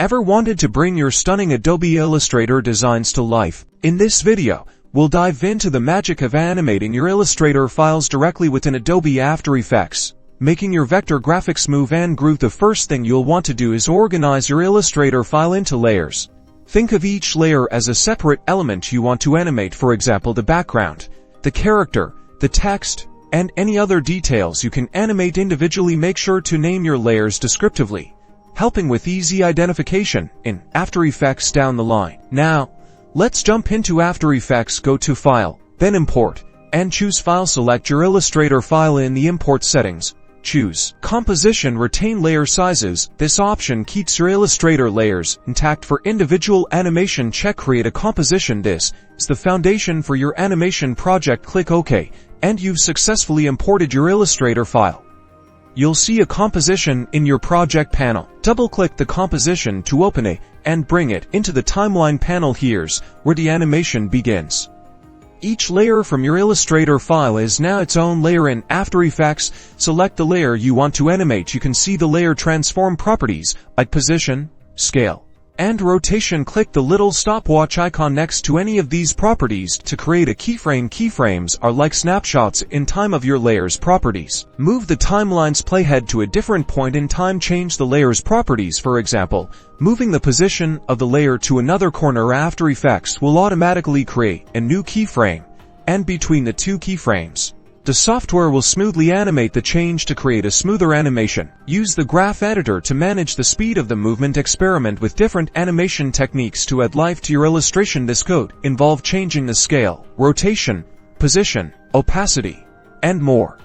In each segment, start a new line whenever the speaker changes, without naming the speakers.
Ever wanted to bring your stunning Adobe Illustrator designs to life? In this video, we'll dive into the magic of animating your Illustrator files directly within Adobe After Effects. Making your vector graphics move and groove. The first thing you'll want to do is organize your Illustrator file into layers. Think of each layer as a separate element you want to animate, for example the background, the character, the text, and any other details you can animate individually. Make sure to name your layers descriptively, helping with easy identification in After Effects down the line. Now, let's jump into After Effects. Go to File, then Import, and choose File. Select your Illustrator file in the Import settings. Choose Composition. Retain layer sizes. This option keeps your Illustrator layers intact for individual animation. Check Create a composition. This is the foundation for your animation project. Click OK, and you've successfully imported your Illustrator file. You'll see a composition in your project panel. Double-click the composition to open it and bring it into the timeline panel. Here's where the animation begins. Each layer from your Illustrator file is now its own layer in After Effects. Select the layer you want to animate. You can see the layer transform properties like position, scale, and rotation. Click the little stopwatch icon next to any of these properties to create a keyframe. Keyframes are like snapshots in time of your layer's properties. Move the timeline's playhead to a different point in time. Change the layer's properties, for example, moving the position of the layer to another corner. After Effects will automatically create a new keyframe, and between the two keyframes, the software will smoothly animate the change. To create a smoother animation, use the graph editor to manage the speed of the movement. Experiment with different animation techniques to add life to your illustration. This could involve changing the scale, rotation, position, opacity, and more.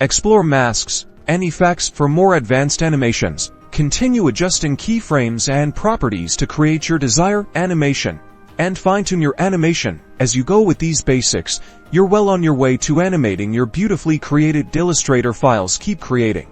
Explore masks and effects for more advanced animations. Continue adjusting keyframes and properties to create your desired animation, and fine-tune your animation as you go. With these basics, you're well on your way to animating your beautifully created Illustrator files. Keep creating.